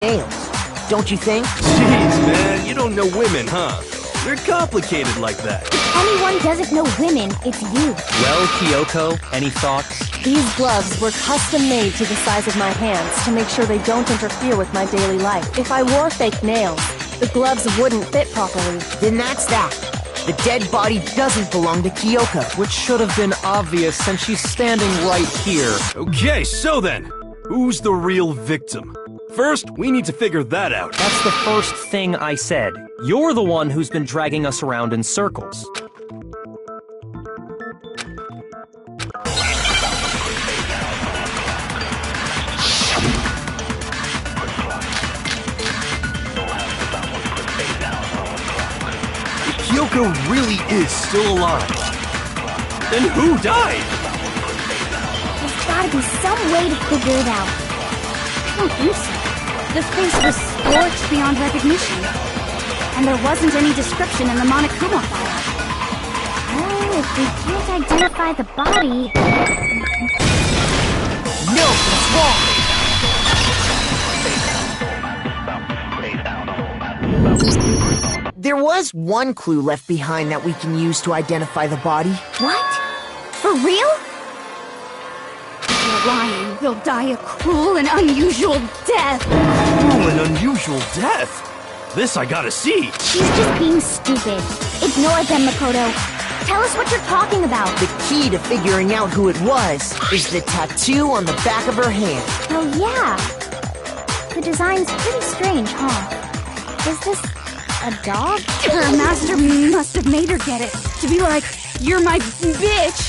nails, don't you think? Jeez, man, you don't know women, huh? They're complicated like that. If anyone doesn't know women, it's you. Well, Kyoko, any thoughts? These gloves were custom made to the size of my hands to make sure they don't interfere with my daily life. If I wore fake nails, the gloves wouldn't fit properly. Then that's that. The dead body doesn't belong to Kyoko. Which should have been obvious since she's standing right here. Okay, so then, who's the real victim? First, we need to figure that out. That's the first thing I said. You're the one who's been dragging us around in circles. If Kyoko really is still alive, then who died? There's gotta be some way to figure it out. I don't think so. The face was scorched beyond recognition. And there wasn't any description in the Monokuma file. Well, if we can't identify the body... No, that's wrong! There was one clue left behind that we can use to identify the body. What? For real? If you're lying, they'll die a cruel and unusual death. Cruel and unusual death? This I gotta see. She's just being stupid. Ignore them, Makoto. Tell us what you're talking about. The key to figuring out who it was is the tattoo on the back of her hand. Oh, yeah. The design's pretty strange, huh? Is this a dog? Her master must have made her get it. To be like, you're my bitch.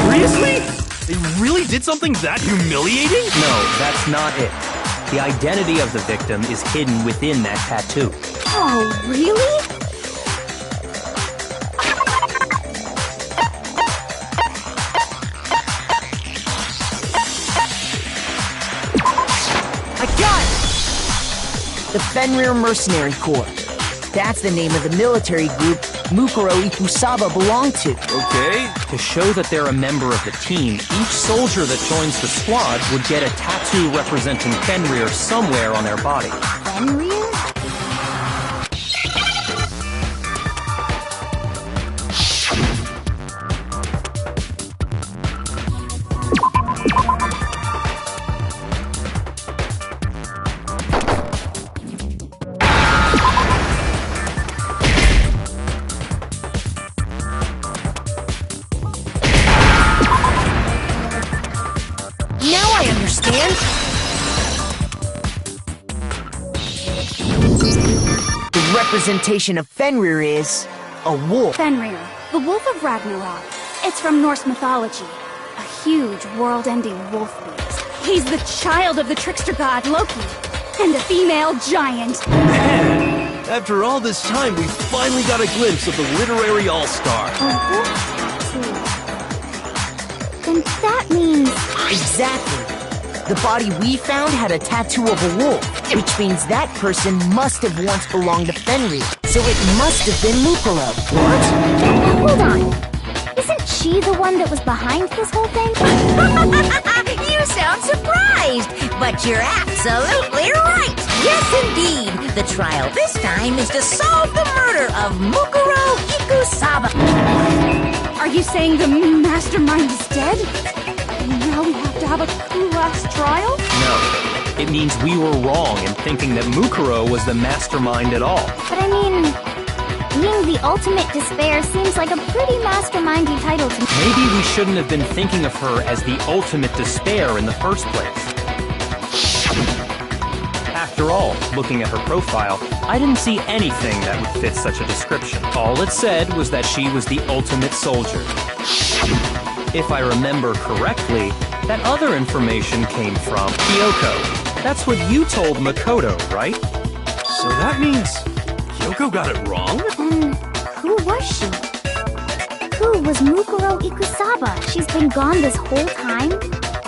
Seriously? They really did something that humiliating? No, that's not it. The identity of the victim is hidden within that tattoo. Oh, really? I got it! The Fenrir Mercenary Corps. That's the name of the military group Mukuro Ikusaba belonged to. Okay. To show that they're a member of the team, each soldier that joins the squad would get a tattoo representing Fenrir somewhere on their body. Fenrir? Now I understand! The representation of Fenrir is a wolf. Fenrir, the Wolf of Ragnarok. It's from Norse mythology. A huge, world-ending wolf beast. He's the child of the trickster god Loki, and a female giant. Man, after all this time, we finally got a glimpse of the literary all-star. A wolf tattoo. Then that means... Exactly. The body we found had a tattoo of a wolf, which means that person must have once belonged to Fenrir. So it must have been Mukuro. What? Hold on. Isn't she the one that was behind this whole thing? You sound surprised, but you're absolutely right. Yes, indeed. The trial this time is to solve the murder of Mukuro Ikusaba. Are you saying the mastermind is dead? And now we have to have a cool last trial? No. It means we were wrong in thinking that Mukuro was the mastermind at all. But I mean, being the ultimate despair seems like a pretty mastermindy title to me. Maybe we shouldn't have been thinking of her as the ultimate despair in the first place. After all, looking at her profile, I didn't see anything that would fit such a description. All it said was that she was the ultimate soldier. If I remember correctly, that other information came from Kyoko. That's what you told Makoto, right? So that means Kyoko got it wrong? Who was she? Who was Mukuro Ikusaba? She's been gone this whole time?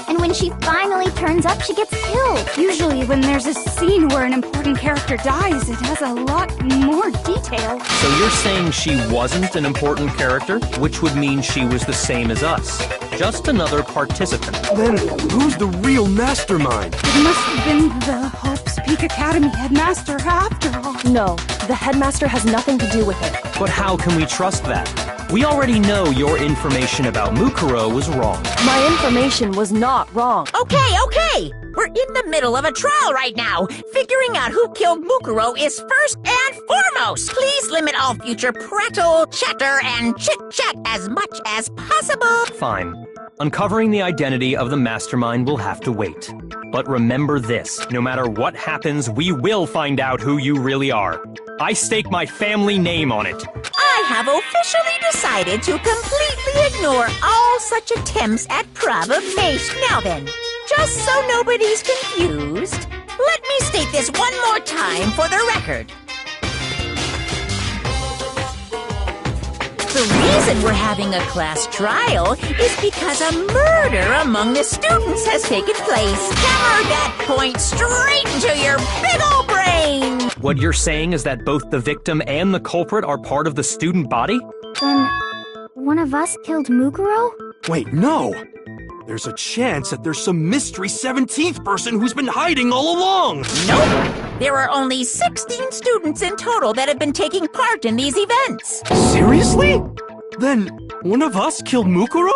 And when she finally turns up, she gets killed. Usually when there's a scene where an important character dies, it has a lot more detail. So you're saying she wasn't an important character, which would mean she was the same as us. Just another participant. Then who's the real mastermind? It must have been the Hope's people. Geek Academy headmaster after all. No, the headmaster has nothing to do with it. But how can we trust that? We already know your information about Mukuro was wrong. My information was not wrong. Okay. We're in the middle of a trial right now. Figuring out who killed Mukuro is first and foremost. Please limit all future prattle, chatter, and chit-chat as much as possible. Fine. Uncovering the identity of the mastermind will have to wait. But remember this, no matter what happens, we will find out who you really are. I stake my family name on it. I have officially decided to completely ignore all such attempts at provocation. Now then, just so nobody's confused, let me state this one more time for the record. The reason we're having a class trial is because a murder among the students has taken place. Hammer that point straight into your big ol' brain! What you're saying is that both the victim and the culprit are part of the student body? Then, one of us killed Mukuro? Wait, no! There's a chance that there's some mystery 17th person who's been hiding all along! Nope! There are only 16 students in total that have been taking part in these events. Seriously? Then, one of us killed Mukuro?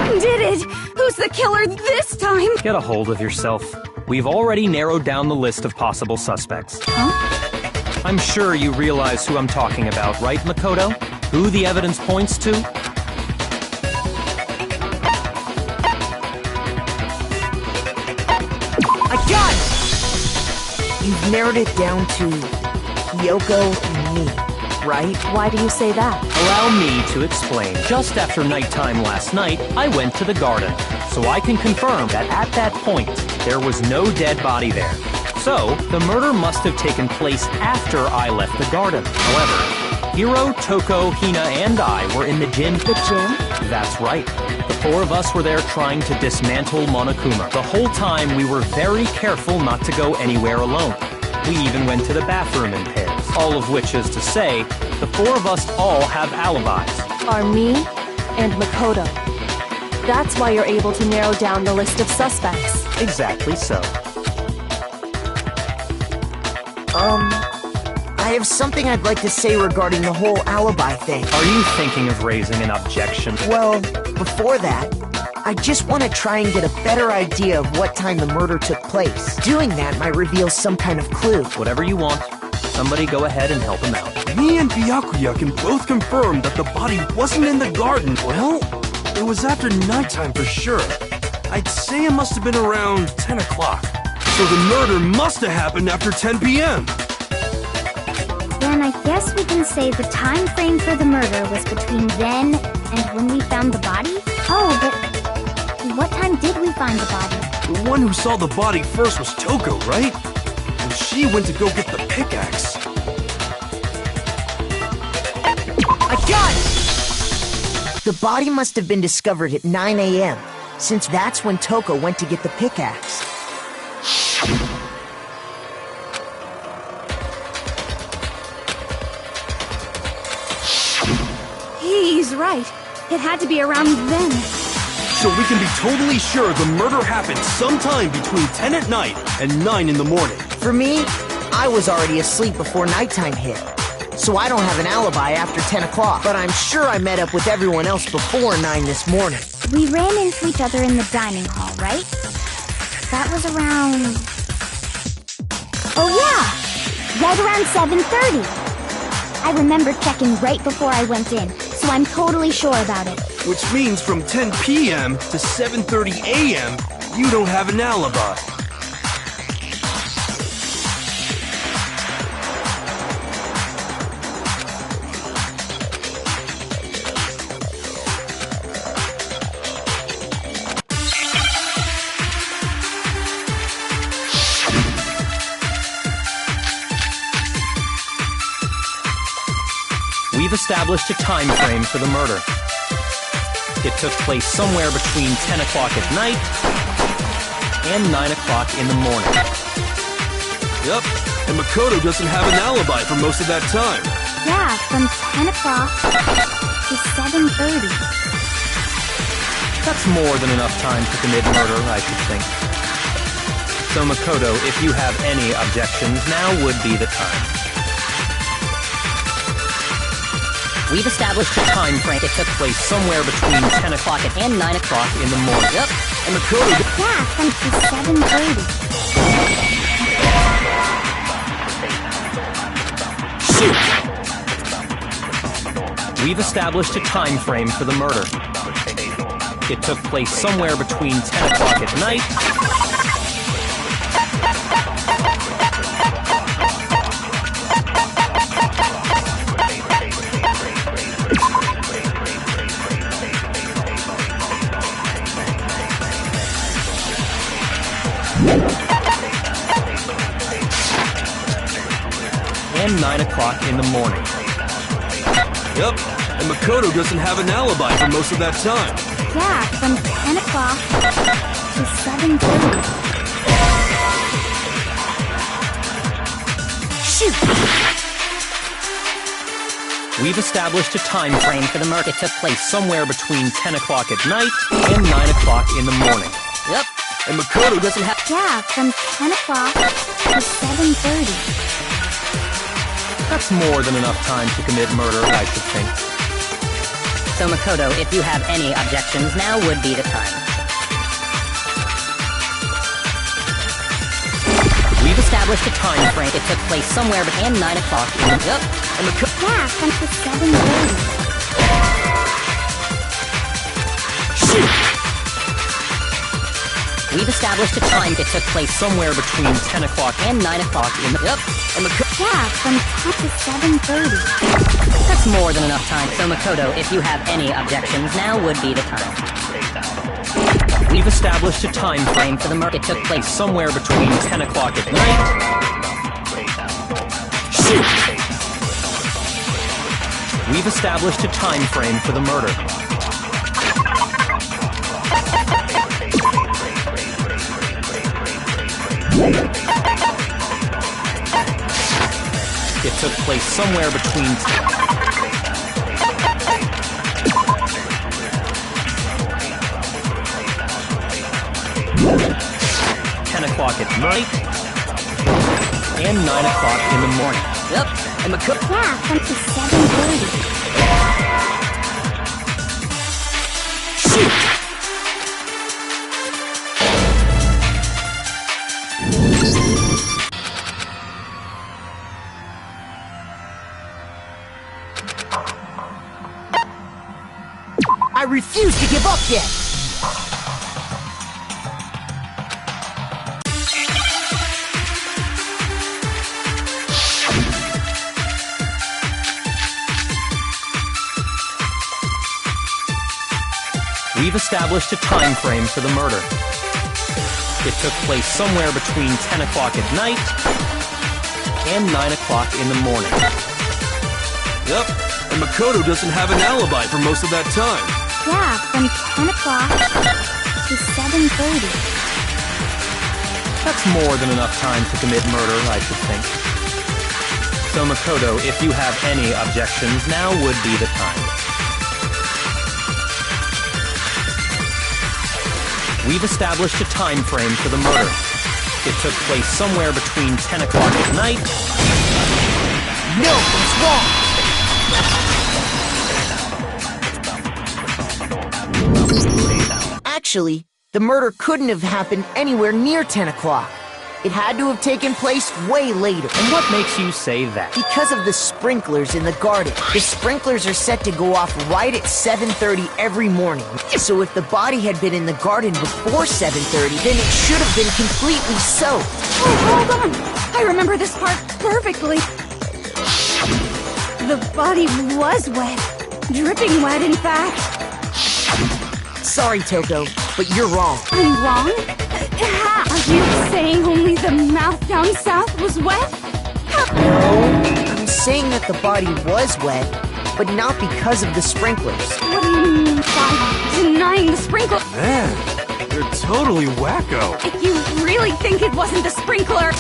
Who did it? Who's the killer this time? Get a hold of yourself. We've already narrowed down the list of possible suspects. Huh? I'm sure you realize who I'm talking about, right, Makoto? Who the evidence points to? I got it! You've narrowed it down to Kyoko and me, right? Why do you say that? Allow me to explain. Just after nighttime last night, I went to the garden, so I can confirm that at that point, there was no dead body there. So, the murder must have taken place after I left the garden. However, Hiro, Toko, Hina, and I were in the gym. The gym? That's right. The four of us were there trying to dismantle Monokuma. The whole time, we were very careful not to go anywhere alone. We even went to the bathroom in pairs. All of which is to say, the four of us all have alibis. Are me and Makoto. That's why you're able to narrow down the list of suspects. Exactly so. I have something I'd like to say regarding the whole alibi thing. Are you thinking of raising an objection? Well, before that, I just want to try and get a better idea of what time the murder took place. Doing that might reveal some kind of clue. Whatever you want. Somebody go ahead and help him out. Me and Byakuya can both confirm that the body wasn't in the garden. Well, it was after nighttime for sure. I'd say it must have been around 10 o'clock. So the murder must have happened after 10 p.m. Then I guess we can say the time frame for the murder was between then and when we found the body? Oh, but what time did we find the body? The one who saw the body first was Toko, right? And she went to go get the pickaxe. I got it! The body must have been discovered at 9 a.m., since that's when Toko went to get the pickaxe. He's right. It had to be around then. So we can be totally sure the murder happened sometime between 10 at night and 9 in the morning. For me, I was already asleep before nighttime hit, so I don't have an alibi after 10 o'clock. But I'm sure I met up with everyone else before 9 this morning. We ran into each other in the dining hall, right? That was around... Oh yeah! Right around 7:30. I remember checking right before I went in, so I'm totally sure about it. Which means from 10 p.m. to 7:30 a.m., you don't have an alibi. We've established a time frame for the murder. It took place somewhere between 10 o'clock at night and 9 o'clock in the morning. Yep, and Makoto doesn't have an alibi for most of that time. Yeah, from 10 o'clock to 7:30. That's more than enough time to commit murder, I should think. So Makoto, if you have any objections, now would be the time. We've established a time frame. It took place somewhere between 10 o'clock and 9 o'clock in the morning. Yep. And Makoto... Yeah, from 7:30. Shoot! We've established a time frame for the murder. It took place somewhere between 10 o'clock at night and 9 o'clock in the morning. Yep, and Makoto doesn't have an alibi for most of that time. Yeah, from 10 o'clock to 7:30. Shoot! We've established a time frame for the murder. It took place somewhere between 10 o'clock at night and 9 o'clock in the morning. Yep. And Makoto doesn't have... Yeah, from 10 o'clock to 7:30. That's more than enough time to commit murder, I should think. So Makoto, if you have any objections, now would be the time. We've established a time frame. It took place somewhere between 9 o'clock in the... Yep. Yeah, from 7:30. Shoot! We've established a time. It took place somewhere between 10 o'clock and 9 o'clock in the... Yep. Yeah, from 10 to 7:30. That's more than enough time. So Makoto, if you have any objections, now would be the time. We've established a time frame for the murder. It took place somewhere between 10 o'clock at night. Shoot! We've established a time frame for the murder. It took place somewhere between 10 o'clock at night and 9 o'clock in the morning. Yep. And Makoto... Yeah, from 7:30. Shoot! I refuse to give up yet! We've established a time frame for the murder. It took place somewhere between 10 o'clock at night and 9 o'clock in the morning. Yep, and Makoto doesn't have an alibi for most of that time. Yeah, from 10 o'clock to 7:30. That's more than enough time to commit murder, I should think. So Makoto, if you have any objections, now would be the time. We've established a time frame for the murder. It took place somewhere between 10 o'clock at night. No, it's wrong! Actually, the murder couldn't have happened anywhere near 10 o'clock. It had to have taken place way later. And what makes you say that? Because of the sprinklers in the garden. The sprinklers are set to go off right at 7:30 every morning. So if the body had been in the garden before 7:30, then it should have been completely soaked. Oh, hold on! I remember this part perfectly. The body was wet. Dripping wet, in fact. Sorry, Toko, but you're wrong. I'm wrong? How? Are you saying only the mouth down south was wet? I'm saying that the body was wet, but not because of the sprinklers. What do you mean by denying the sprinkler? Man, you're totally wacko. If you really think it wasn't the sprinkler,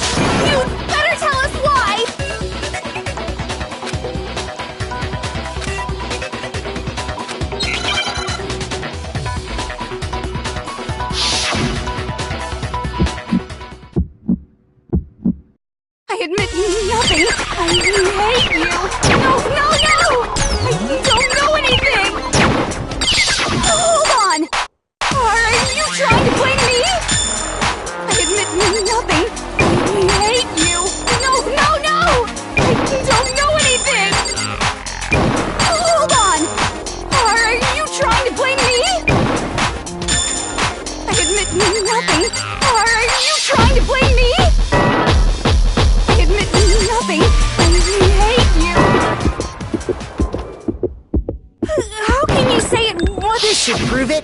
you'd better tell us why! nothing. I hate you. No, no, no! I don't know anything! Hold on! Are you trying to blame me? I admit nothing. I hate you. No, no, no! I don't know anything! Hold on! Are you trying to blame me? I admit nothing. Are you trying to blame me? I admit nothing. I hate you. How can you say it was— This should prove it.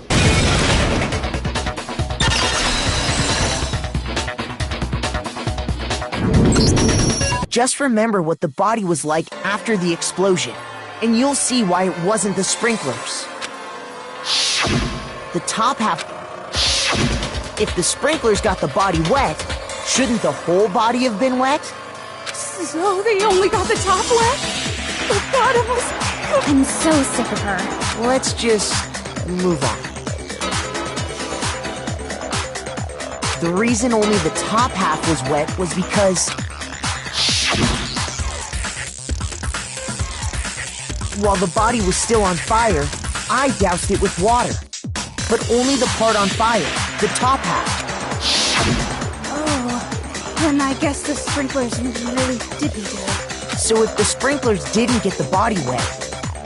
Just remember what the body was like after the explosion, and you'll see why it wasn't the sprinklers. The top half... If the sprinklers got the body wet, shouldn't the whole body have been wet? So they only got the top wet? The bottom was— I'm so sick of her. Let's just move on. The reason only the top half was wet was because... while the body was still on fire, I doused it with water. But only the part on fire, the top half. Oh, then I guess the sprinklers really didn't do it. So if the sprinklers didn't get the body wet,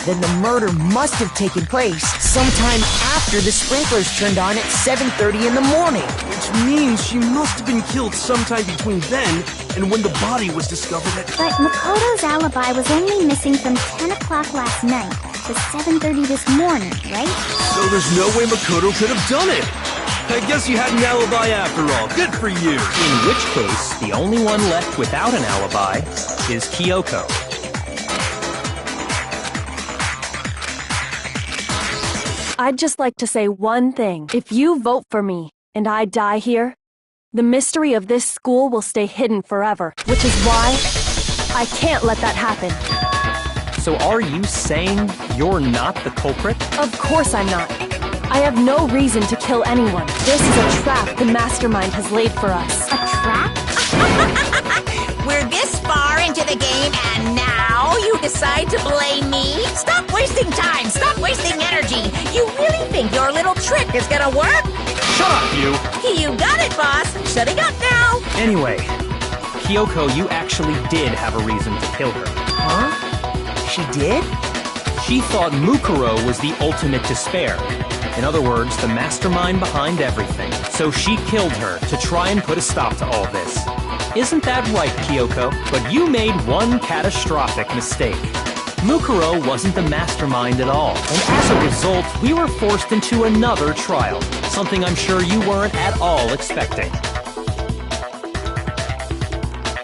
then the murder must have taken place sometime after the sprinklers turned on at 7:30 in the morning. Which means she must have been killed sometime between then and when the body was discovered at... But Makoto's alibi was only missing from 10 o'clock last night to 7:30 this morning, right? So there's no way Makoto could have done it! I guess you had an alibi after all. Good for you! In which case, the only one left without an alibi is Kyoko. I'd just like to say one thing. If you vote for me and I die here, the mystery of this school will stay hidden forever, which is why I can't let that happen. So are you saying you're not the culprit? Of course I'm not. I have no reason to kill anyone. This is a trap the mastermind has laid for us. A trap? We're this far into the game, and now you decide to blame me? Stop wasting time! Stop wasting energy! You really think your little trick is gonna work? Shut up, you! You got it, boss! Shutting up now! Anyway, Kyoko, you actually did have a reason to kill her. Huh? She did? She thought Mukuro was the ultimate despair. In other words, the mastermind behind everything. So she killed her to try and put a stop to all this. Isn't that right, Kyoko? But you made one catastrophic mistake. Mukuro wasn't the mastermind at all, and as a result, we were forced into another trial, something I'm sure you weren't at all expecting.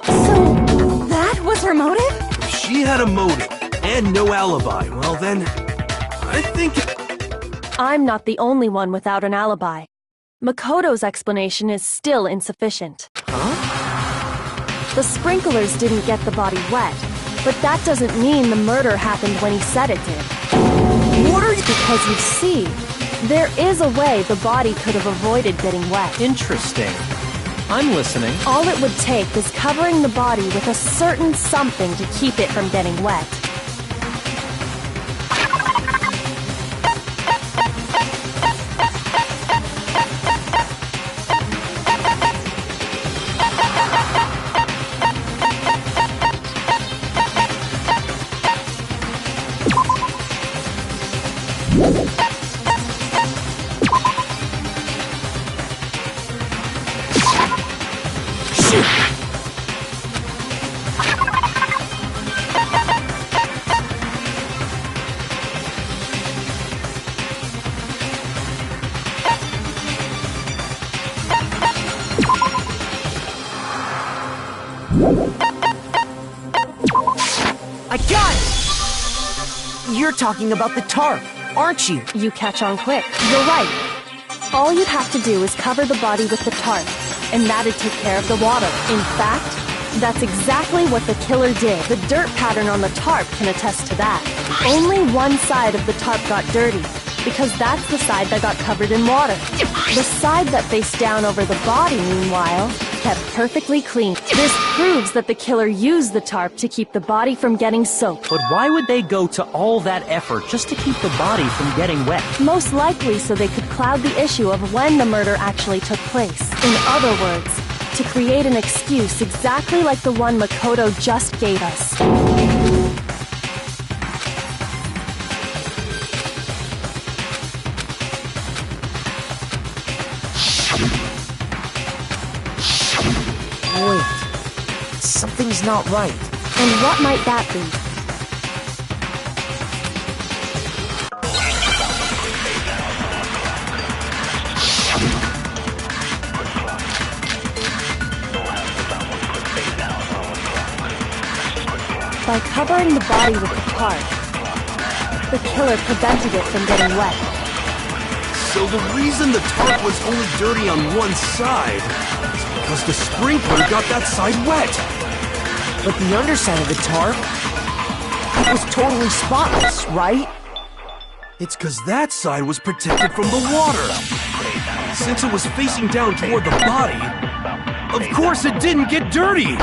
So, that was her motive? If she had a motive and no alibi, well then, I think... I'm not the only one without an alibi. Makoto's explanation is still insufficient. The sprinklers didn't get the body wet, but that doesn't mean the murder happened when he said it did. What are you... Because you see, there is a way the body could have avoided getting wet. Interesting. I'm listening. All it would take is covering the body with a certain something to keep it from getting wet. I got it! You're talking about the tarp, aren't you? You catch on quick. You're right. All you'd have to do is cover the body with the tarp, and that'd take care of the water. In fact, that's exactly what the killer did. The dirt pattern on the tarp can attest to that. Only one side of the tarp got dirty, because that's the side that got covered in water. The side that faced down over the body, meanwhile, kept perfectly clean. This proves that the killer used the tarp to keep the body from getting soaked. But why would they go to all that effort just to keep the body from getting wet? Most likely so they could cloud the issue of when the murder actually took place. In other words, to create an excuse exactly like the one Makoto just gave us. Wait, something's not right. And what might that be? By covering the body with the tarp, the killer prevented it from getting wet. So the reason the tarp was only dirty on one side is because the sprinkler got that side wet. But the underside of the tarp, it was totally spotless, right? It's because that side was protected from the water. Since it was facing down toward the body, of course it didn't get dirty.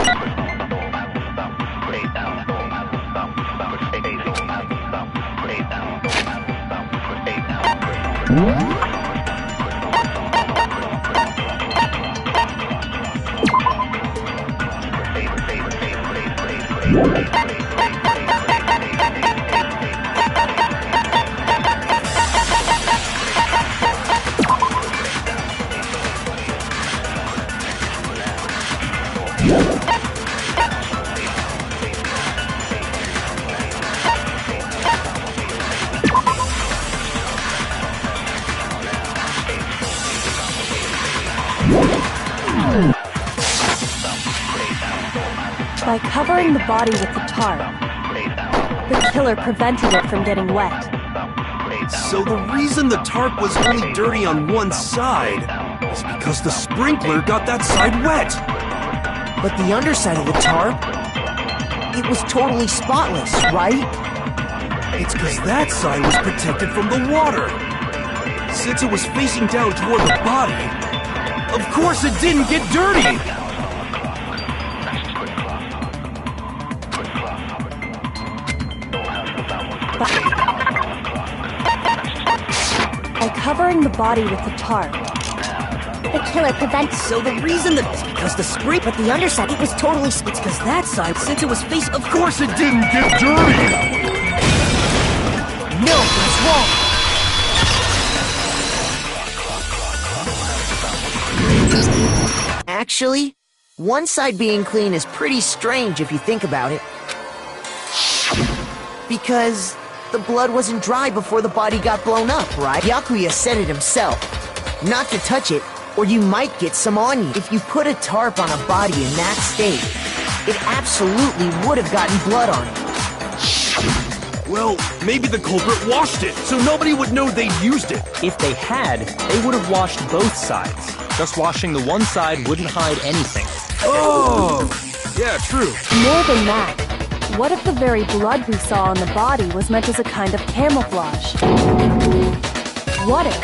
By covering the body with the tarp, the killer prevented it from getting wet. So the reason the tarp was only dirty on one side is because the sprinkler got that side wet. But the underside of the tarp, it was totally spotless, right? It's because that side was protected from the water. Since it was facing down toward the body, of course it didn't get dirty. By covering the body with the tarp, The killer prevents... So the reason that... because the spray, but the underside, it was totally... It's because that side, since it was face... Of course it didn't get dirty. No, that's wrong. Actually, one side being clean is pretty strange if you think about it. Because the blood wasn't dry before the body got blown up, right? Yakuya said it himself. Not to touch it, or you might get some on you. If you put a tarp on a body in that state, it absolutely would have gotten blood on it. Well, maybe the culprit washed it, so nobody would know they'd used it. If they had, they would have washed both sides. Just washing the one side wouldn't hide anything. Oh, yeah, true. more than that, what if the very blood we saw on the body was meant as a kind of camouflage? What if,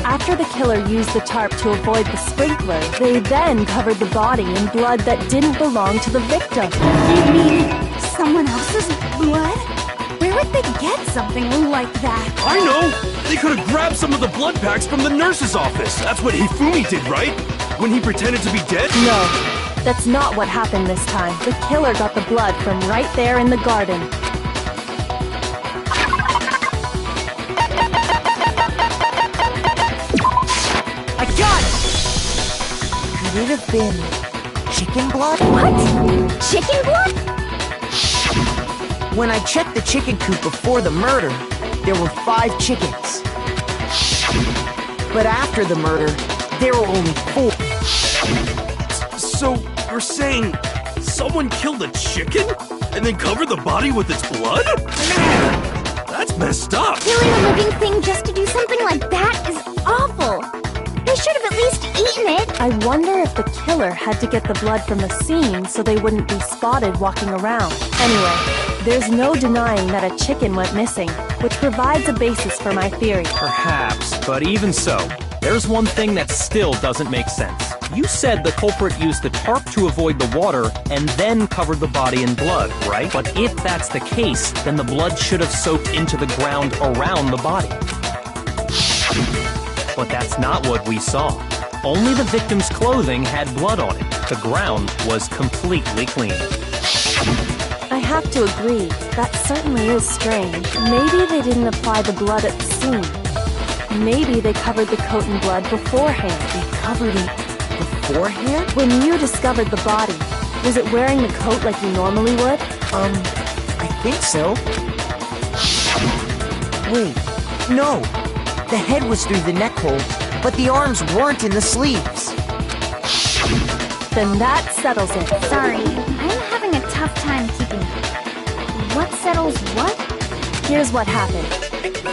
after the killer used the tarp to avoid the sprinkler, they then covered the body in blood that didn't belong to the victim? You mean someone else's blood? Where would they get something like that? I know! They could have grabbed some of the blood packs from the nurse's office. That's what Hifumi did, right? When he pretended to be dead? No, that's not what happened this time. The killer got the blood from right there in the garden. I got it! Could it have been chicken blood? What? Chicken blood? When I checked the chicken coop before the murder, there were 5 chickens. But after the murder, there were only 4. So, you're saying someone killed a chicken and then covered the body with its blood? Man, that's messed up. Killing a living thing just to do something like that is awful. They should have at least eaten it. I wonder if the killer had to get the blood from the scene so they wouldn't be spotted walking around. Anyway, there's no denying that a chicken went missing, which provides a basis for my theory. Perhaps, but even so, there's one thing that still doesn't make sense. You said the culprit used the tarp to avoid the water and then covered the body in blood, right? But if that's the case, then the blood should have soaked into the ground around the body. But that's not what we saw. Only the victim's clothing had blood on it. The ground was completely clean. I have to agree, that certainly is strange. Maybe they didn't apply the blood at the scene. Maybe they covered the coat in blood beforehand. They covered it beforehand? When you discovered the body, was it wearing the coat like you normally would? I think so. Wait, no. The head was through the neck hole, but the arms weren't in the sleeves. Then that settles it. Sorry, I'm having a tough time keeping up. What settles what? Here's what happened.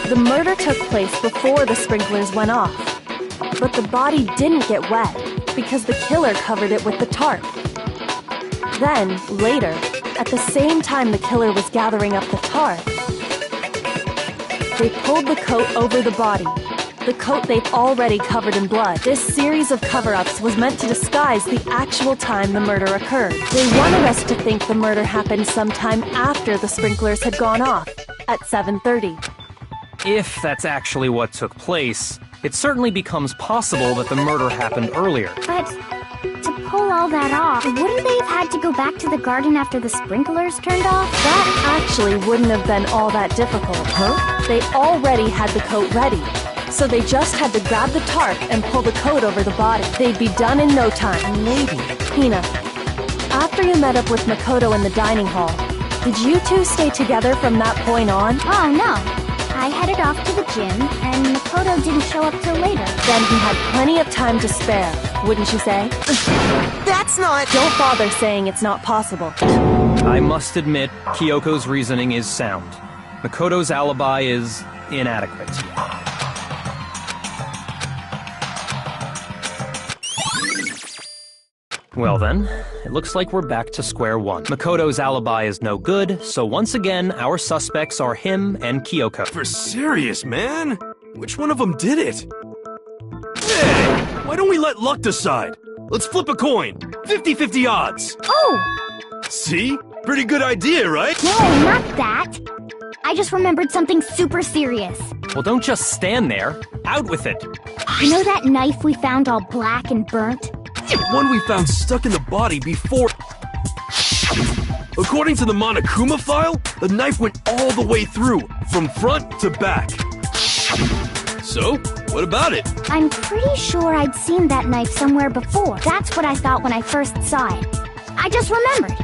The murder took place before the sprinklers went off. But the body didn't get wet because the killer covered it with the tarp. Then, later, at the same time the killer was gathering up the tarp, they pulled the coat over the body. The coat they'd already covered in blood. This series of cover-ups was meant to disguise the actual time the murder occurred. They wanted us to think the murder happened sometime after the sprinklers had gone off, at 7:30. If that's actually what took place, it certainly becomes possible that the murder happened earlier. But to pull all that off, wouldn't they have had to go back to the garden after the sprinklers turned off? That actually wouldn't have been all that difficult. Huh? They already had the coat ready. So they just had to grab the tarp and pull the coat over the body. They'd be done in no time. Maybe. Hina, after you met up with Makoto in the dining hall, did you two stay together from that point on? Oh, no. I headed off to the gym, and Makoto didn't show up till later. Then he had plenty of time to spare, wouldn't you say? That's not... Don't bother saying it's not possible. I must admit, Kyoko's reasoning is sound. Makoto's alibi is inadequate. Well then, it looks like we're back to square one. Makoto's alibi is no good, so once again, our suspects are him and Kyoko. For serious, man? Which one of them did it? Hey, why don't we let luck decide? Let's flip a coin. 50-50 odds. Oh! See? Pretty good idea, right? No, not that. I just remembered something super serious. Well, don't just stand there. Out with it. You know that knife we found all black and burnt? The one we found stuck in the body before... According to the Monokuma file, the knife went all the way through, from front to back. So, what about it? I'm pretty sure I'd seen that knife somewhere before. That's what I thought when I first saw it. I just remembered.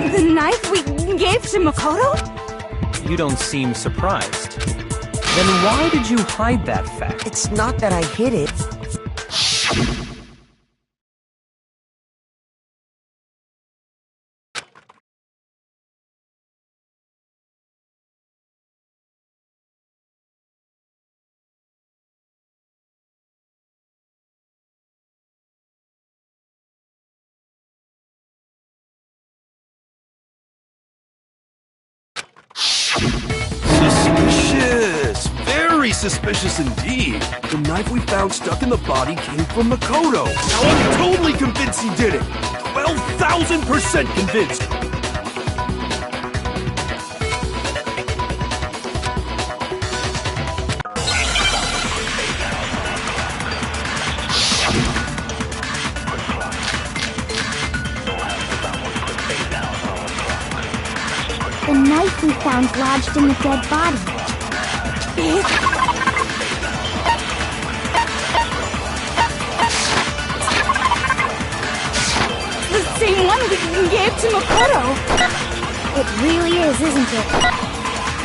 It's the knife we gave to Makoto? You don't seem surprised. Then why did you hide that fact? It's not that I hid it. Suspicious! Very suspicious indeed. The knife we found stuck in the body came from Makoto. Now I'm totally convinced he did it. 12,000% convinced. The knife we found lodged in the dead body. The same one we gave to Makoto. It really is, isn't it?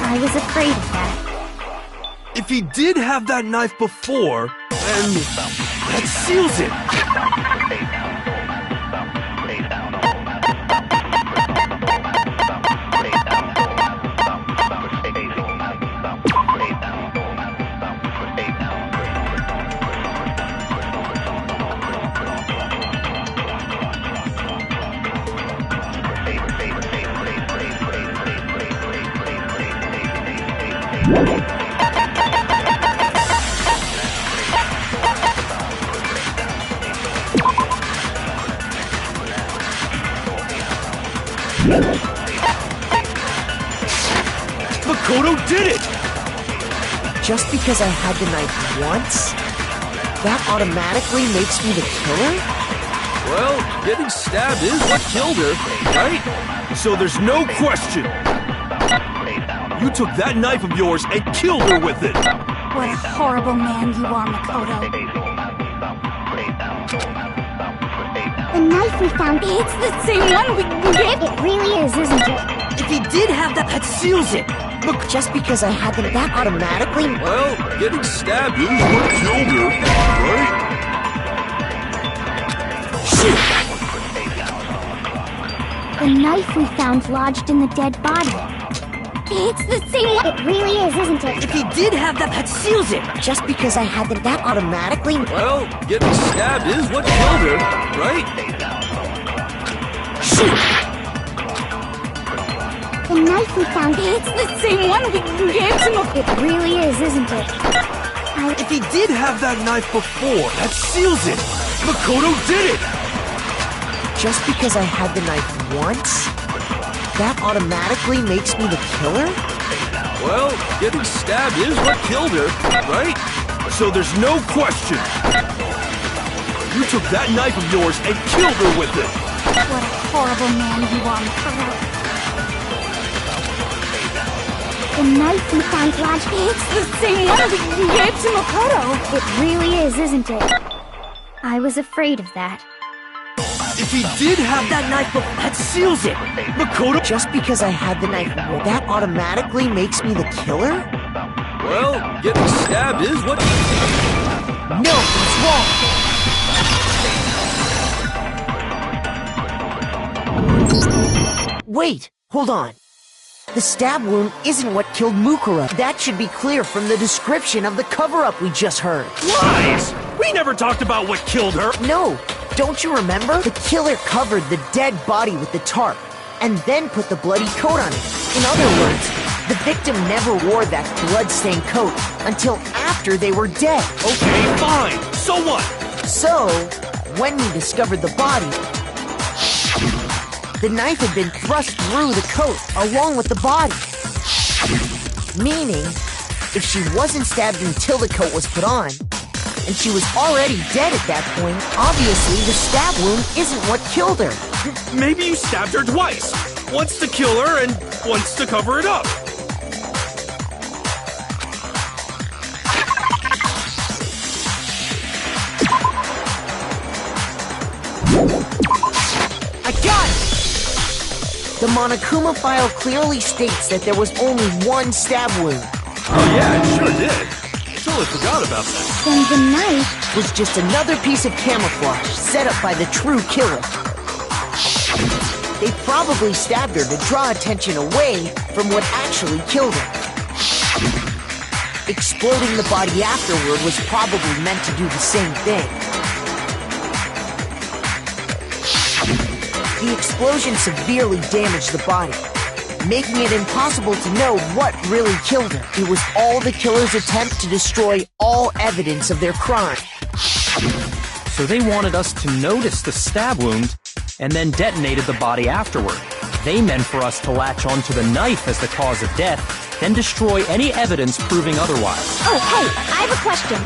I was afraid of that. If he did have that knife before, then that seals it. Makoto did it! Just because I had the knife once, that automatically makes me the killer? Well, getting stabbed is what killed her, right? So there's no question. You took that knife of yours and killed her with it! What a horrible man you are, Makoto. The knife we found, It's the same one we gave. it really is, isn't it? If he did have that seals it. Look, just because I had them, that automatically... Well, getting stabbed is what killed her, right? Shoot! The knife we found lodged in the dead body. It's the same one. It really is, isn't it? If he did have that seals it. Just because I had them, that automatically... Well, getting stabbed is what killed her, right? Shoot! The knife we found, It's the same one we gave to Makoto. it really is, isn't it? If he did have that knife before, that seals it! Makoto did it! Just because I had the knife once, that automatically makes me the killer? Well, getting stabbed is what killed her, right? So there's no question. You took that knife of yours and killed her with it! What a horrible man you are, Makoto. The knife we found lodged... It's the same one we gave to Makoto. It really is, isn't it? I was afraid of that. If he did have that knife before, that seals it! Makoto... Just because I had the knife, that automatically makes me the killer? Well, getting stabbed is what... No, it's wrong! Wait, hold on. The stab wound isn't what killed Mukuro. That should be clear from the description of the cover-up we just heard. Lies! We never talked about what killed her! No, don't you remember? The killer covered the dead body with the tarp, and then put the bloody coat on it. In other words, the victim never wore that blood-stained coat until after they were dead. Okay, fine. So what? So, when we discovered the body, the knife had been thrust through the coat along with the body. Meaning, if she wasn't stabbed until the coat was put on, and she was already dead at that point, obviously the stab wound isn't what killed her. Maybe you stabbed her twice. Once to kill her and once to cover it up. I got it! The Monokuma file clearly states that there was only one stab wound. Oh yeah, it sure did. Totally forgot about that. Then the knife... Was just another piece of camouflage set up by the true killer. They probably stabbed her to draw attention away from what actually killed her. Exploding the body afterward was probably meant to do the same thing. The explosion severely damaged the body, making it impossible to know what really killed her. It was all the killer's attempt to destroy all evidence of their crime. So they wanted us to notice the stab wound and then detonated the body afterward. They meant for us to latch onto the knife as the cause of death, then destroy any evidence proving otherwise. Oh, hey, I have a question.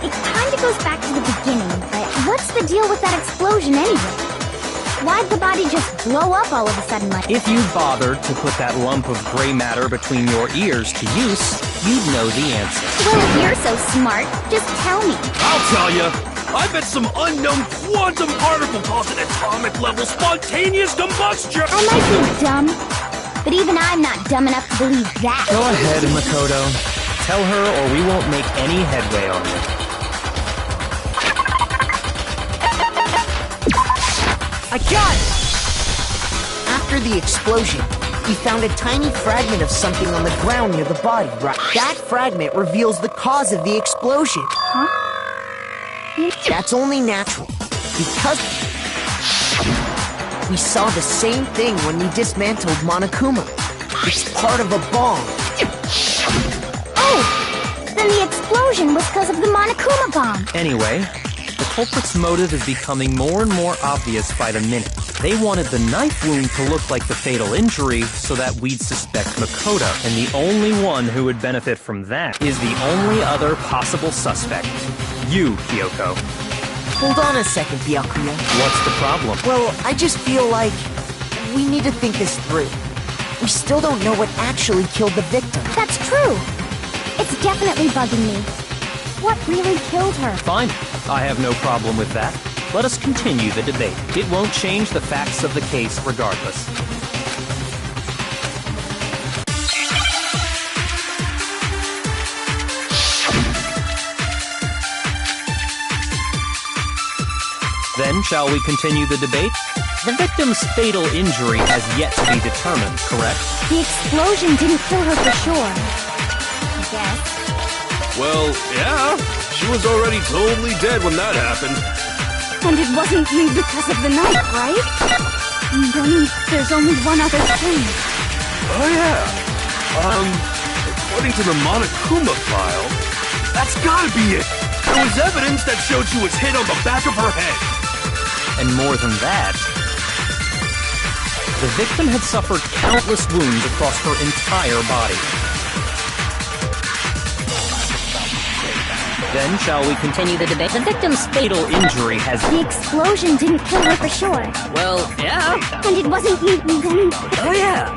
It kinda goes back to the beginning, but what's the deal with that explosion anyway? Why'd the body just blow up all of a sudden like... If you bothered to put that lump of gray matter between your ears to use, you'd know the answer. Well, if you're so smart, just tell me. I'll tell you. I bet some unknown quantum particle caused an atomic-level spontaneous combustion! I might be dumb, but even I'm not dumb enough to believe that. Go ahead, Makoto. Tell her or we won't make any headway on you. I got it! After the explosion, we found a tiny fragment of something on the ground near the body, right? That fragment reveals the cause of the explosion. Huh? That's only natural, because we saw the same thing when we dismantled Monokuma. It's part of a bomb. Oh! Then the explosion was because of the Monokuma bomb. Anyway, the culprit's motive is becoming more and more obvious by the minute. They wanted the knife wound to look like the fatal injury so that we'd suspect Makoto. And the only one who would benefit from that is the only other possible suspect. You, Kyoko. Hold on a second, Byakuya. What's the problem? Well, I just feel like we need to think this through. We still don't know what actually killed the victim. That's true. It's definitely bugging me. What really killed her? Fine. I have no problem with that. Let us continue the debate. It won't change the facts of the case regardless. Then, shall we continue the debate? The victim's fatal injury has yet to be determined, correct? The explosion didn't kill her for sure. I guess. Well, yeah. She was already totally dead when that happened. And it wasn't me because of the knife, right? And then there's only one other thing. Oh, yeah. According to the Monokuma file, that's gotta be it. There was evidence that showed she was hit on the back of her head. And more than that, the victim had suffered countless wounds across her entire body. Then, shall we continue the debate? The victim's fatal injury has... The explosion didn't kill her for sure. Well, yeah. And it wasn't me then. Oh, yeah.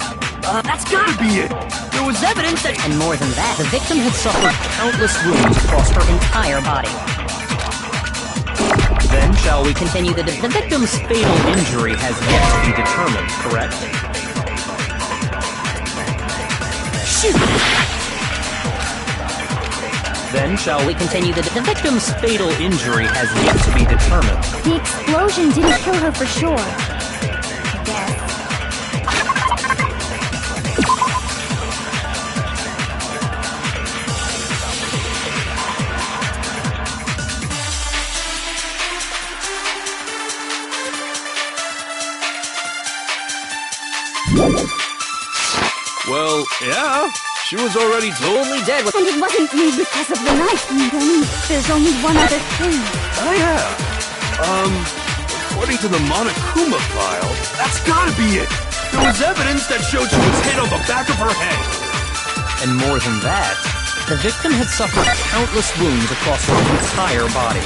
That's gotta be it. There was evidence that... And more than that, the victim had suffered countless wounds across her entire body. Then, shall we continue the victim's fatal injury has yet to be determined, correct? Shoot! Then, shall we continue the victim's fatal injury has yet to be determined. The explosion didn't kill her for sure. I guess. Well, yeah. She was already totally dead when... And it wasn't me because of the knife. And then there's only one other thing. Oh, yeah. According to the Monokuma file, that's gotta be it. There was evidence that showed she was hit on the back of her head. And more than that, the victim had suffered countless wounds across her entire body.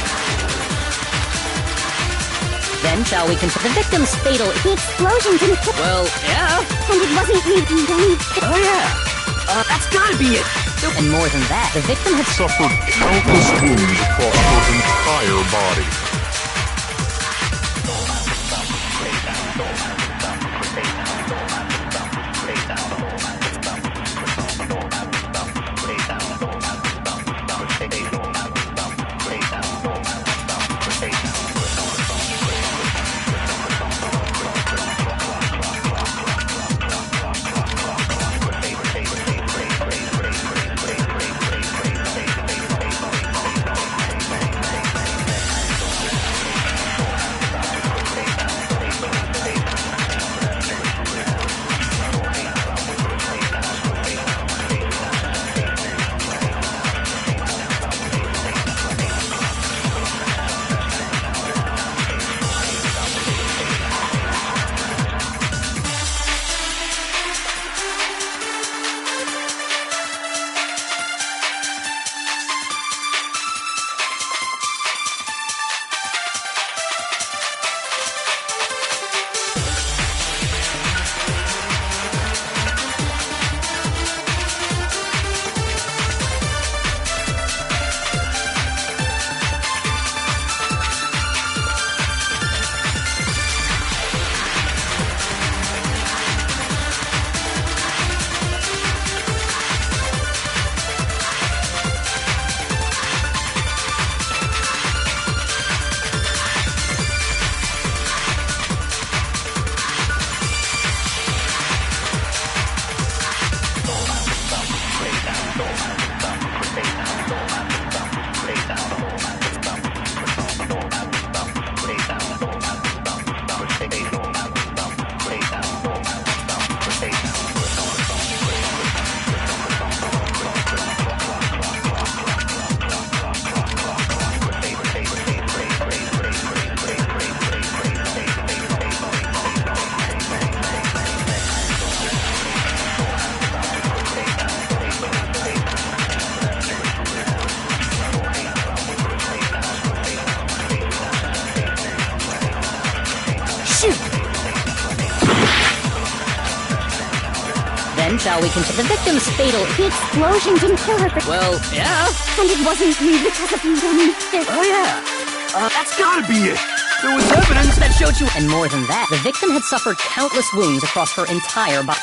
Then, shall we continue the victim's fatal... The explosion didn't kill... Well, yeah. And it wasn't me and then... Oh, yeah. That's gotta be it! And more than that, the victim had suffered countless wounds across her entire body. Then shall we continue? The victim's fatal... The explosion didn't kill her, but... Well, yeah. And it wasn't because of the... Oh yeah! That's gotta be it! There was evidence that showed you... And more than that, the victim had suffered countless wounds across her entire body.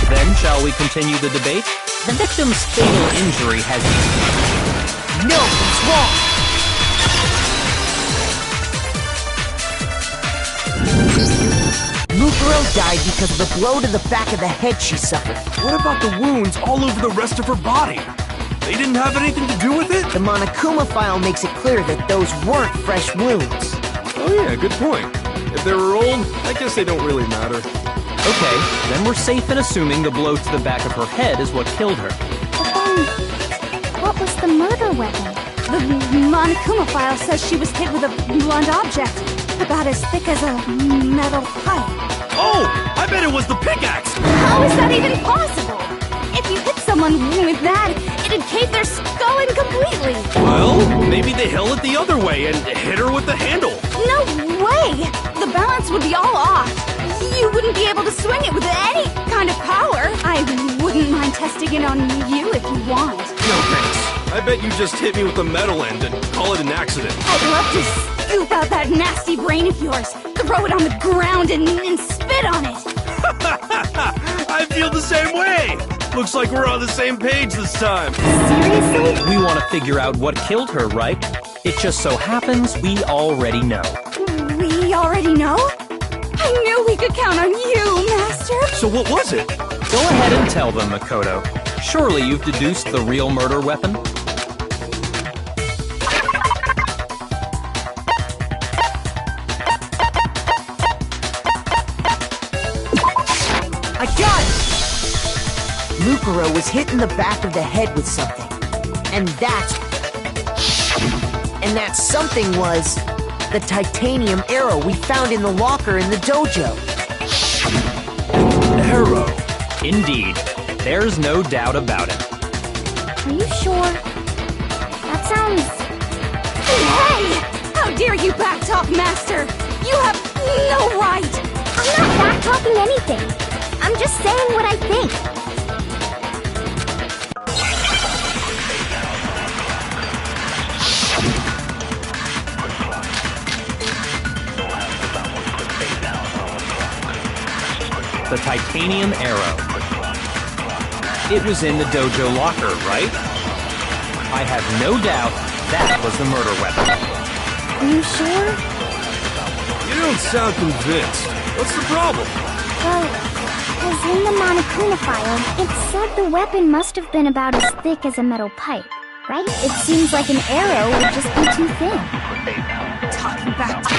Then shall we continue the debate? The victim's fatal injury has... No, it's wrong! Mukuro died because of a blow to the back of the head she suffered. What about the wounds all over the rest of her body? They didn't have anything to do with it? The Monokuma file makes it clear that those weren't fresh wounds. Oh yeah, good point. If they were old, I guess they don't really matter. Okay, then we're safe in assuming the blow to the back of her head is what killed her. But then, what was the murder weapon? The Monokuma file says she was hit with a blunt object, about as thick as a metal pipe. Oh! I bet it was the pickaxe! How is that even possible? If you hit someone with that, it'd cave their skull in completely. Well, maybe they held it the other way and hit her with the handle. No way! The balance would be all off. You wouldn't be able to swing it with any kind of power. I wouldn't mind testing it on you if you want. No thanks. I bet you just hit me with the metal end and call it an accident. I'd love to scoop out that nasty brain of yours, throw it on the ground and spit on it. I feel the same way. Looks like we're on the same page this time. Seriously? We want to figure out what killed her, right? It just so happens we already know. We already know? I knew we could count on you, Master. So what was it? Go ahead and tell them, Makoto. Surely you've deduced the real murder weapon? I got it! Mukuro was hit in the back of the head with something. And that something was the titanium arrow we found in the locker in the dojo. Arrow. Indeed. There's no doubt about it. Are you sure? That sounds... Hey! How dare you backtalk, Master? You have no right! I'm not back-talking anything. I'm just saying what I think. The titanium arrow. It was in the dojo locker, right? I have no doubt that was the murder weapon. Are you sure? You don't sound convinced. What's the problem? Well, because in the Monokuma file, it said the weapon must have been about as thick as a metal pipe, right? It seems like an arrow would just be too thin. Talking back to...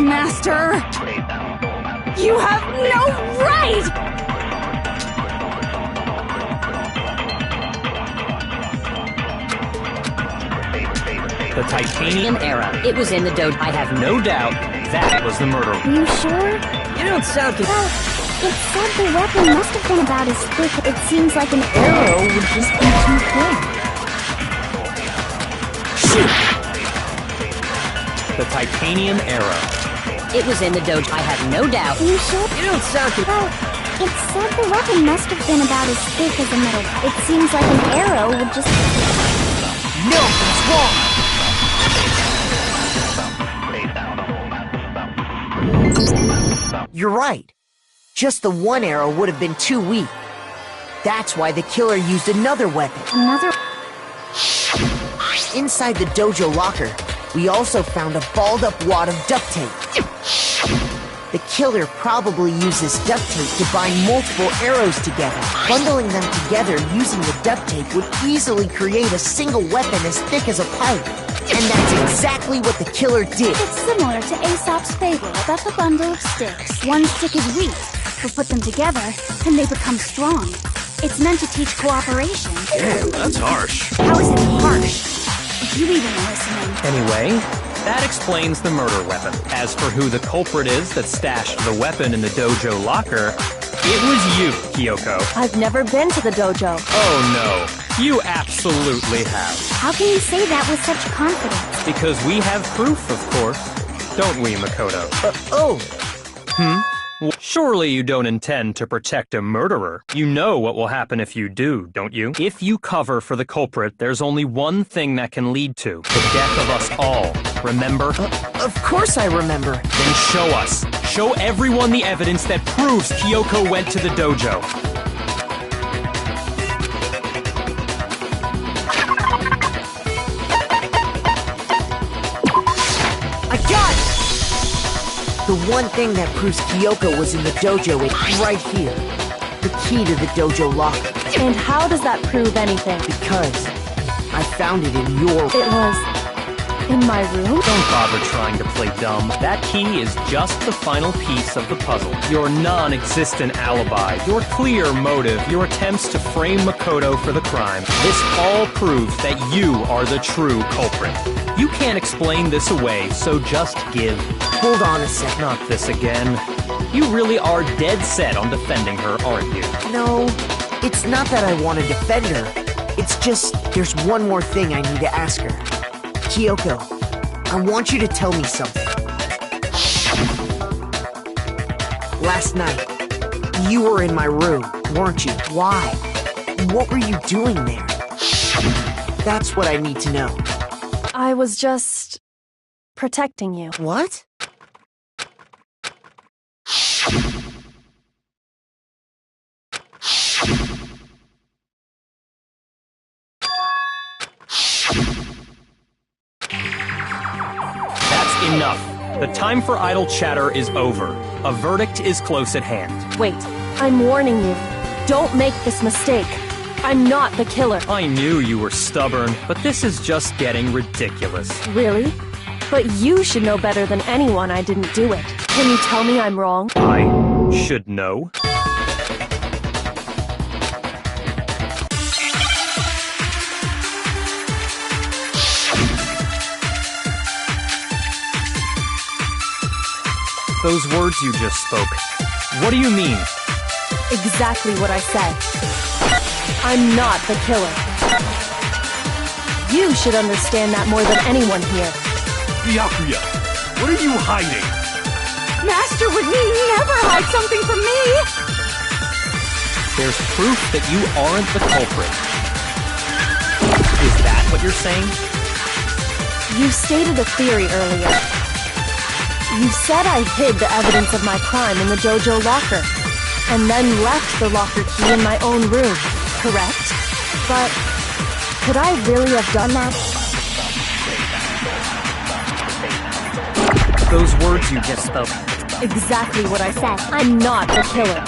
Master! You have no right! The titanium arrow. It was in the dojo. I have no doubt that was the murder. Are you sure? You don't sound Well, it said the weapon must have been about as thick. It seems like an arrow would just be too thin. Shoot! The titanium arrow. It was in the dojo. I have no doubt. Are you sure? You don't sound Well, it said the weapon must have been about as thick as a metal. It seems like an arrow would just... No, it's wrong! You're right. Just the one arrow would have been too weak. That's why the killer used another weapon. Another... Inside the dojo locker, we also found a balled-up wad of duct tape. The killer probably used this duct tape to bind multiple arrows together. Bundling them together using the duct tape would easily create a single weapon as thick as a pipe. And that's exactly what the killer did. It's similar to Aesop's fable about the bundle of sticks. One stick is weak, but put them together, and they become strong. It's meant to teach cooperation. Damn, that's harsh. How is it harsh? If you even listening. Anyway, that explains the murder weapon. As for who the culprit is that stashed the weapon in the dojo locker, it was you, Kyoko. I've never been to the dojo. Oh no, you absolutely have. How can you say that with such confidence? Because we have proof, of course. don't we, Makoto? Oh, Surely you don't intend to protect a murderer. You know what will happen if you do, don't you? If you cover for the culprit, there's only one thing that can lead to the death of us all. Remember? of course I remember. Then show us. Show everyone the evidence that proves Kyoko went to the dojo. I got it! The one thing that proves Kyoko was in the dojo is right here. The key to the dojo locker. And how does that prove anything? Because I found it in your... It was in my room? Don't bother trying to play dumb. That key is just the final piece of the puzzle. Your non-existent alibi, your clear motive, your attempts to frame Makoto for the crime. This all proves that you are the true culprit. You can't explain this away, so just give. Hold on a sec. Not this again. You really are dead set on defending her, aren't you? No, it's not that I want to defend her. It's just, there's one more thing I need to ask her. Kyoko, I want you to tell me something. Last night, you were in my room, weren't you? Why? What were you doing there? That's what I need to know. I was just protecting you. What? That's enough. The time for idle chatter is over. A verdict is close at hand. Wait, I'm warning you. Don't make this mistake. I'm not the killer. I knew you were stubborn, but this is just getting ridiculous. Really? But you should know better than anyone I didn't do it. Can you tell me I'm wrong? I should know. Those words you just spoke, what do you mean? Exactly what I said. I'm not the killer. You should understand that more than anyone here. Byakuya, what are you hiding? Master would never hide something from me! There's proof that you aren't the culprit. Is that what you're saying? You stated a theory earlier. You said I hid the evidence of my crime in the dojo locker, and then left the locker key in my own room, correct? But could I really have done that? Those words you just spoke. Exactly what I said. I'm not the killer.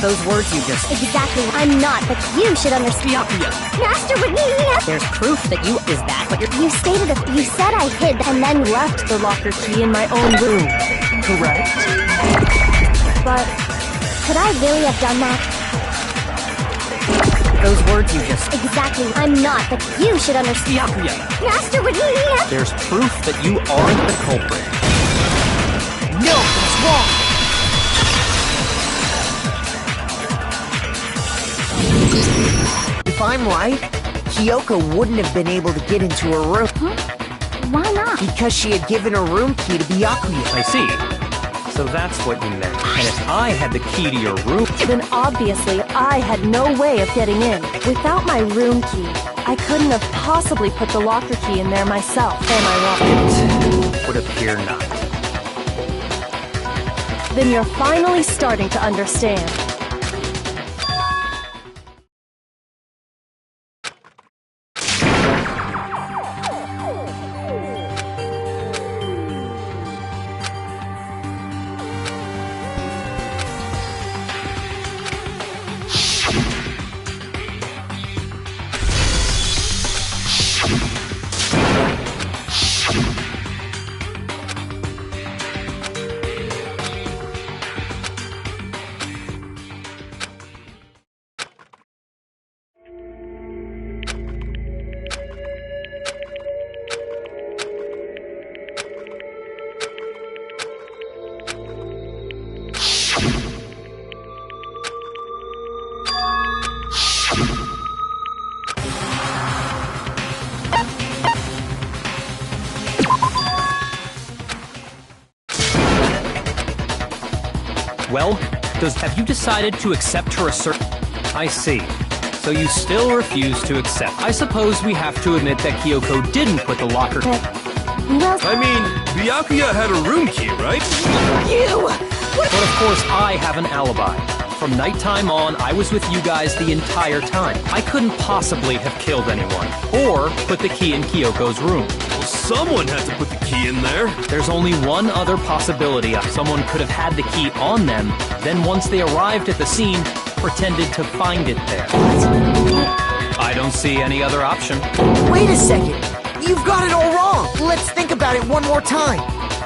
Those words you just... Exactly. I'm not, but you should understand. Master would never... There's proof that you... Is that what you're... You stated that you said I hid And then left the locker key in my own room, correct? But Could I really have done that? Those words you just... Exactly, I'm not, but you should understand. Byakuya, Master, would he... there's proof that you aren't the culprit. No, that's wrong! If I'm right, Kyoko wouldn't have been able to get into her room. Huh? Why not? Because she had given her room key to Byakuya. I see. So that's what you meant. And if I had the key to your room... Then obviously I had no way of getting in. Without my room key, I couldn't have possibly put the locker key in there myself. Am I wrong? It would appear not. Then you're finally starting to understand. Well, have you decided to accept her assertion? I see. So you still refuse to accept. I suppose we have to admit that Kyoko didn't put the locker... Well, I mean, Byakuya had a room key, right? But of course, I have an alibi. From nighttime on, I was with you guys the entire time. I couldn't possibly have killed anyone, or put the key in Kyoko's room. Well, someone had to put the key in there. There's only one other possibility. Someone could have had the key on them, then once they arrived at the scene, pretended to find it there. I don't see any other option. Wait a second! You've got it all wrong! Let's think about it one more time.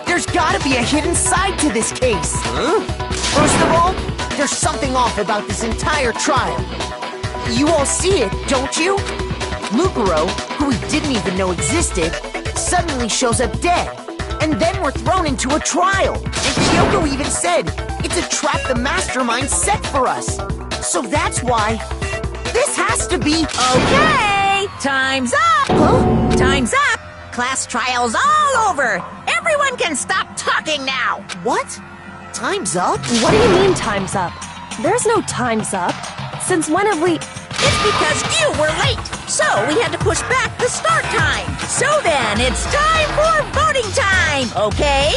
There's gotta be a hidden side to this case. Huh? First of all, there's something off about this entire trial. You all see it, don't you? Mukuro, who we didn't even know existed, suddenly shows up dead. And then we're thrown into a trial. And Kyoko even said, it's a trap the mastermind set for us. So that's why... this has to be... Okay, time's up! Huh? Time's up! Class trial's all over! Everyone can stop talking now! What? Time's up? What do you mean time's up? There's no time's up. Since when have we... It's because you were late! So we had to push back the start time! So then, it's time for voting time! Okay?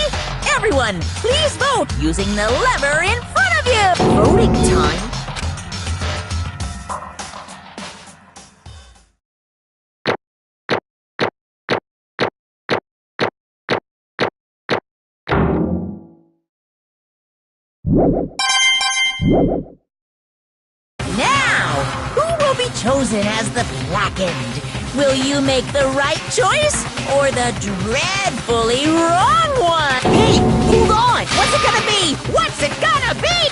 Everyone, please vote using the lever in front of you! Voting time? Now, who will be chosen as the blackened? Will you make the right choice or the dreadfully wrong one? Hey, hold on! What's it gonna be? What's it gonna be?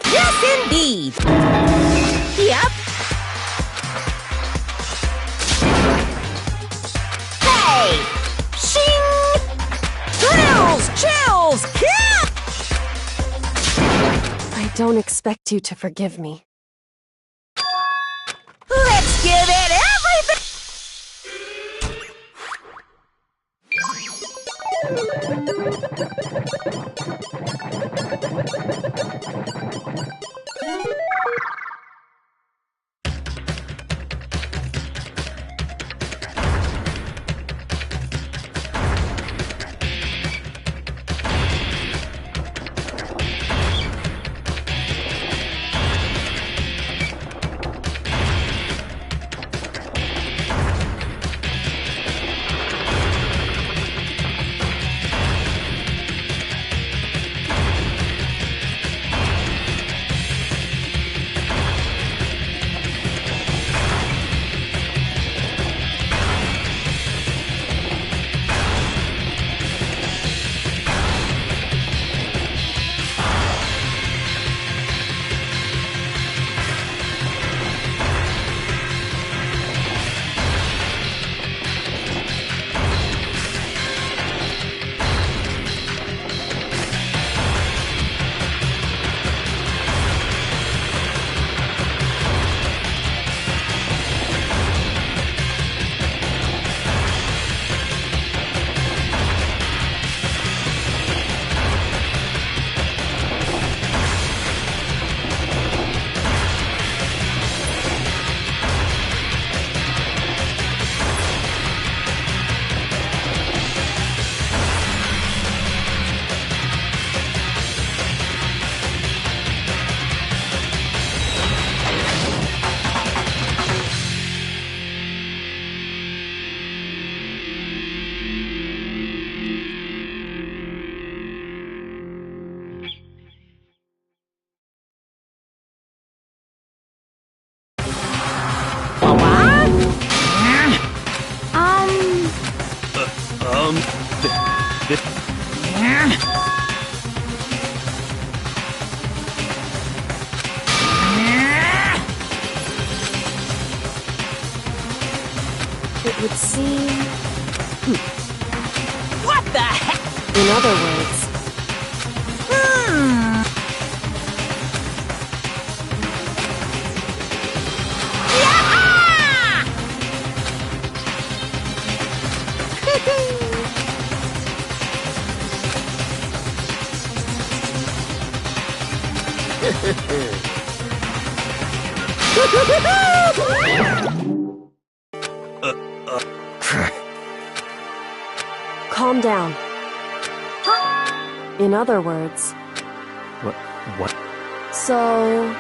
Yes, indeed. Yep. Hey! Shing! Thrills! Chills! Kill! I don't expect you to forgive me. Let's give it everything! It would seem... What the heck? In other words... Calm down. In other words... What? So...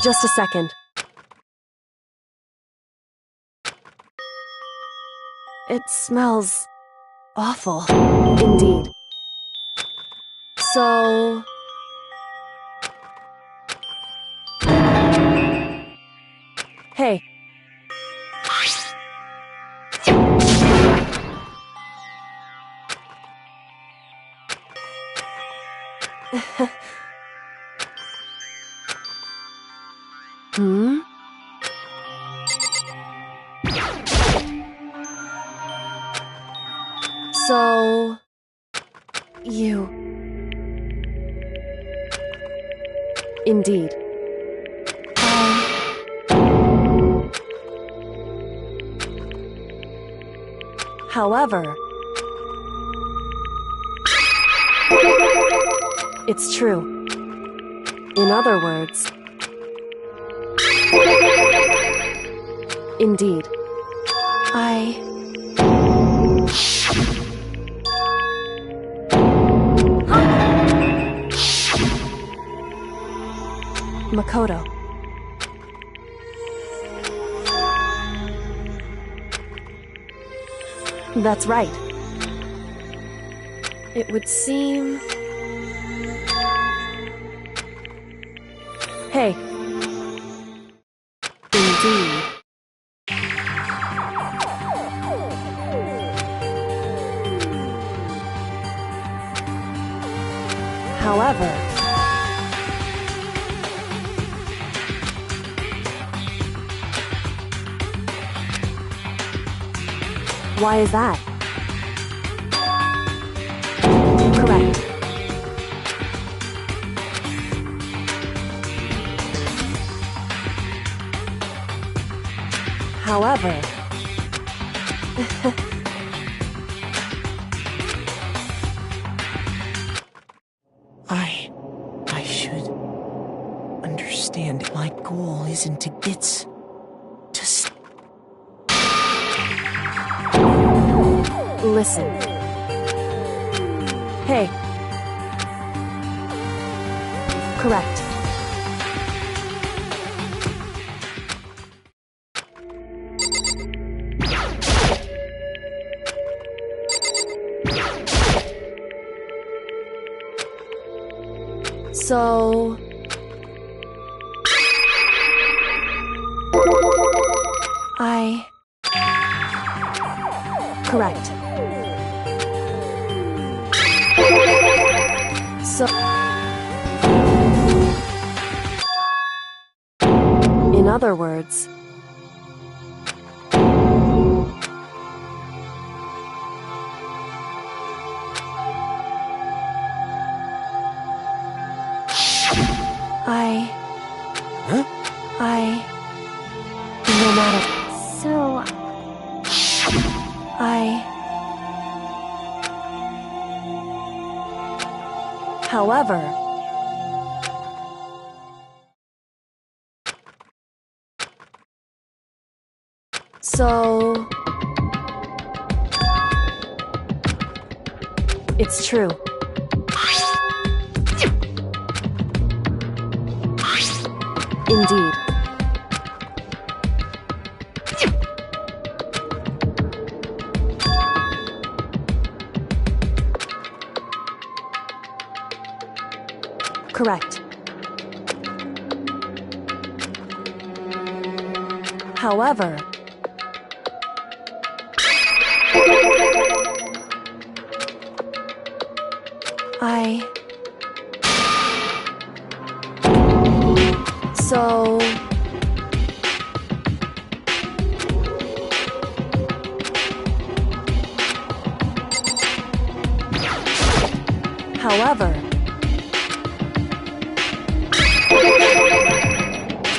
Just a second. It smells awful. Indeed. So... Hey. Hmm? So... You... Indeed. However... It's true. In other words... Indeed. Makoto. That's right. It would seem... Hey. Indeed. However... Why is that? Correct. However... I should understand. My goal isn't to get Listen. Hey. Correct. So... Correct. So... In other words... No matter... So... However... So... It's true. Indeed. Correct. However... So...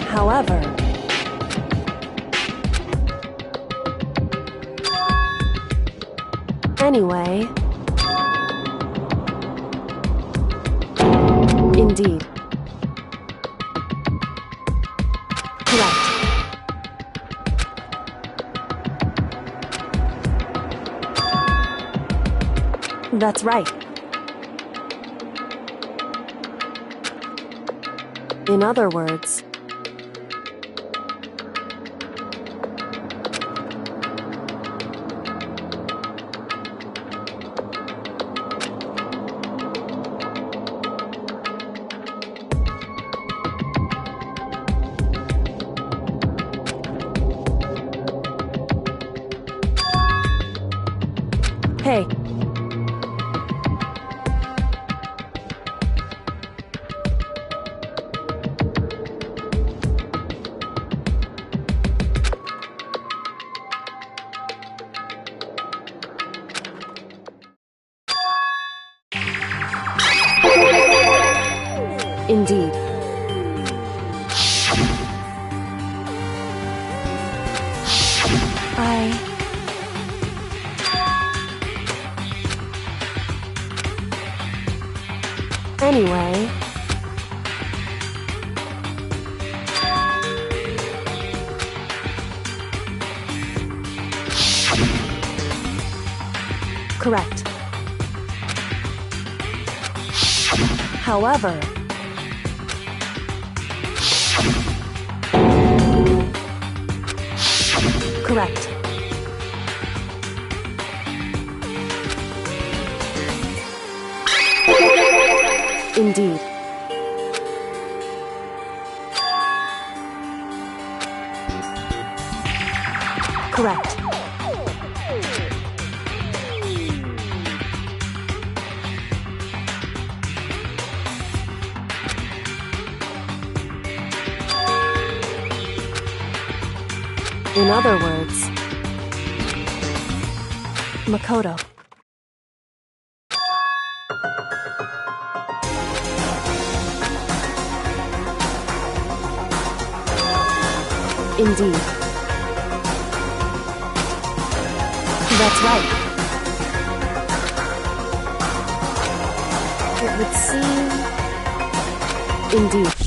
However... Anyway... Indeed. Correct. That's right. In other words... Indeed. Anyway... Correct. However... Correct. Indeed. Correct. In other words, Makoto. Indeed. That's right. It would seem... Indeed.